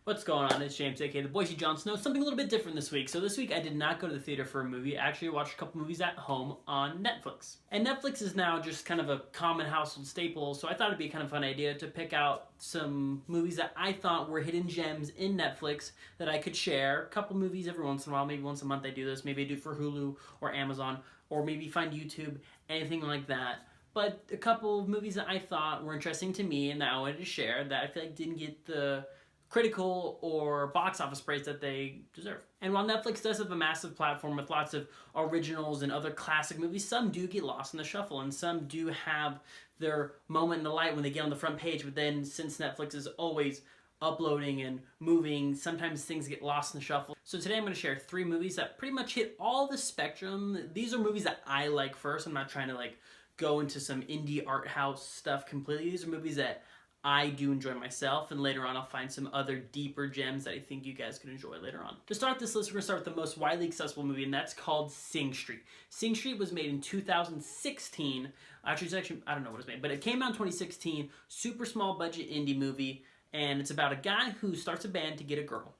What's going on? It's James, aka the Boise Jon Snow. Something a little bit different this week. So this week I did not go to the theater for a movie. I actually watched a couple movies at home on Netflix. And Netflix is now just kind of a common household staple, so I thought it'd be a kind of fun idea to pick out some movies that I thought were hidden gems in Netflix that I could share. A couple movies every once in a while, maybe once a month I do this. Maybe I do it for Hulu or Amazon, or maybe find YouTube, anything like that. But a couple of movies that I thought were interesting to me and that I wanted to share that I feel like didn't get the critical or box office praise that they deserve. And while Netflix does have a massive platform with lots of originals and other classic movies, some do get lost in the shuffle, and some do have their moment in the light when they get on the front page. But then, since Netflix is always uploading and moving, sometimes things get lost in the shuffle. So today I'm going to share 3 movies that pretty much hit all the spectrum. These are movies that I like first. I'm not trying to go into some indie art house stuff completely. These are movies that I do enjoy myself, and later on I'll find some other deeper gems that I think you guys can enjoy later on. To start this list, we're going to start with the most widely accessible movie, and that's called Sing Street. Sing Street was made in 2016. Actually, I don't know what it was made, but it came out in 2016. Super small budget indie movie, and it's about a guy who starts a band to get a girl.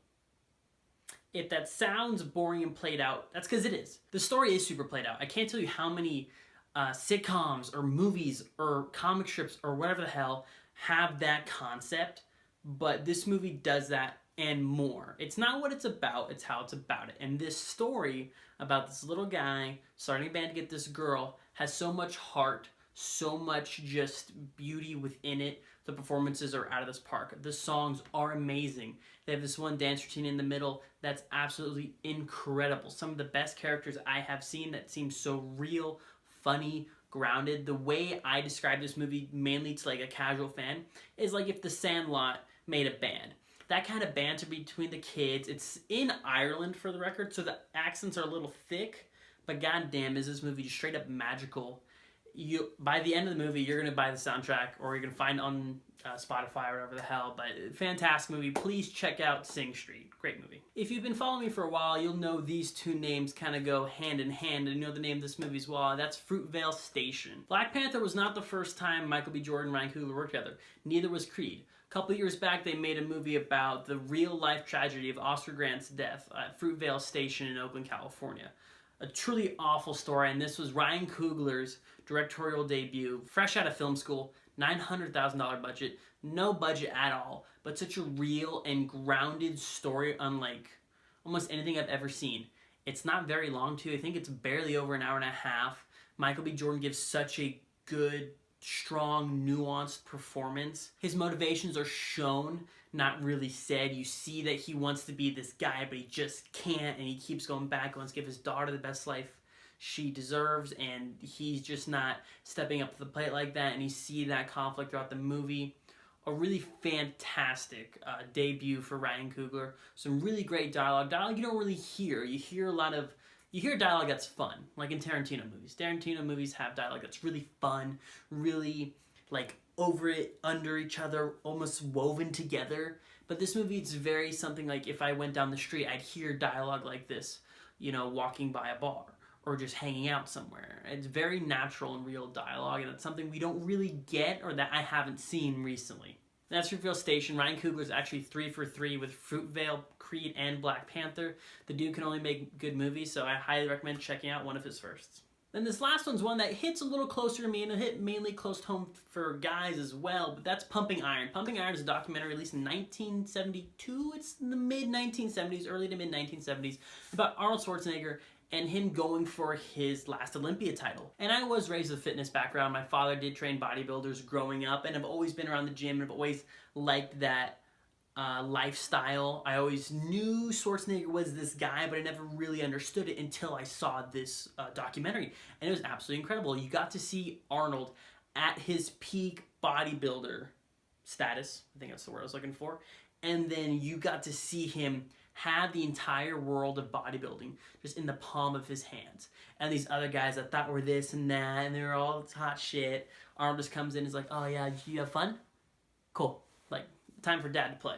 If that sounds boring and played out, that's because it is. The story is super played out. I can't tell you how many sitcoms or movies or comic strips or whatever the hell have that concept, but this movie does that and more. It's not what it's about, it's how it's about it. And this story about this little guy starting a band to get this girl has so much heart, so much just beauty within it. The performances are out of this park. The songs are amazing. They have this one dance routine in the middle that's absolutely incredible. Some of the best characters I have seen that seem so real, funny, grounded. The way I describe this movie, mainly to a casual fan, is like if The Sandlot made a band. That kind of banter between the kids. It's in Ireland, for the record, so the accents are a little thick, but goddamn, is this movie just straight up magical. By the end of the movie, you're going to buy the soundtrack, or you're going to find it on Spotify or whatever the hell, but fantastic movie. Please check out Sing Street. Great movie. If you've been following me for a while, you'll know these two names kind of go hand in hand, and you know the name of this movie as well. That's Fruitvale Station. Black Panther was not the first time Michael B. Jordan and Ryan Coogler worked together. Neither was Creed. A couple years back, they made a movie about the real-life tragedy of Oscar Grant's death at Fruitvale Station in Oakland, California. A truly awful story, and this was Ryan Coogler's directorial debut, fresh out of film school, $900,000 budget, no budget at all, but such a real and grounded story unlike almost anything I've ever seen. It's not very long too. I think it's barely over an hour and a half. Michael B. Jordan gives such a good, strong, nuanced performance. His motivations are shown, not really said. You see that he wants to be this guy, but he just can't, and he keeps going back. He wants to give his daughter the best life she deserves, and he's just not stepping up to the plate like that, and you see that conflict throughout the movie. A really fantastic debut for Ryan Coogler. Some really great dialogue. Dialogue you don't really hear. You hear dialogue that's fun, like in Tarantino movies. Tarantino movies have dialogue that's really fun, really over it, under each other, almost woven together. But this movie, it's very something like if I went down the street, I'd hear dialogue like this, walking by a bar or just hanging out somewhere. It's very natural and real dialogue, and it's something we don't really get or that I haven't seen recently. That's Fruitvale Station. Ryan Coogler's actually 3 for 3 with Fruitvale, Creed, and Black Panther. The dude can only make good movies, so I highly recommend checking out one of his firsts. Then this last one's one that hits a little closer to me, and it hit mainly close to home for guys as well, but that's Pumping Iron. Pumping Iron is a documentary released in 1972. It's in the mid-1970s, early to mid-1970s, about Arnold Schwarzenegger and him going for his last Olympia title. And I was raised with a fitness background. My father did train bodybuilders growing up, and I've always been around the gym, and I've always liked that lifestyle. I always knew Schwarzenegger was this guy, but I never really understood it until I saw this documentary, and it was absolutely incredible. You got to see Arnold at his peak bodybuilder status, I think that's the word I was looking for, and then you got to see him have the entire world of bodybuilding just in the palm of his hands. And these other guys that thought were this and that, and they were all hot shit. Arnold just comes in and is like, oh yeah, you have fun? Cool. Time for dad to play.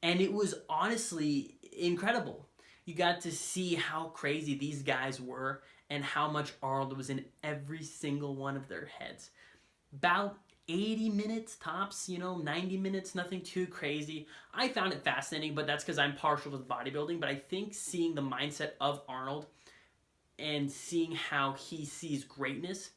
And it was honestly incredible. You got to see how crazy these guys were and how much Arnold was in every single one of their heads. About 80 minutes tops, 90 minutes, nothing too crazy. I found it fascinating, but that's because I'm partial to bodybuilding. But I think seeing the mindset of Arnold and seeing how he sees greatness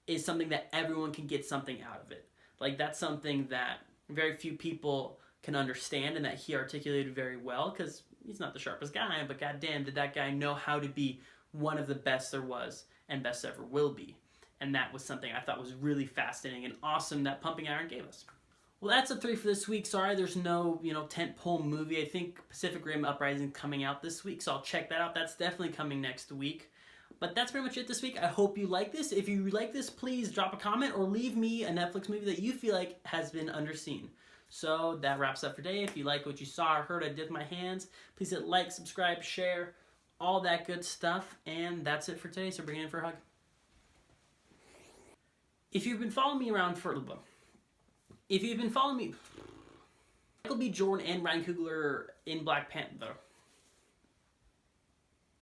is something that everyone can get something out of it. Like, that's something that very few people can understand and that he articulated very well, because he's not the sharpest guy, but goddamn, did that guy know how to be one of the best there was and best ever will be. And that was something I thought was really fascinating and awesome that Pumping Iron gave us. Well, that's a 3 for this week. Sorry there's no, tentpole movie. I think Pacific Rim Uprising coming out this week, so I'll check that out. That's definitely coming next week. But that's pretty much it this week. I hope you like this. If you like this, please drop a comment or leave me a Netflix movie that you feel like has been underseen. So that wraps up for today. If you like what you saw or heard I did with my hands, please hit like, subscribe, share, all that good stuff. And that's it for today, so bring it in for a hug. If you've been following me around for... Michael B. Jordan and Ryan Coogler in Black Panther...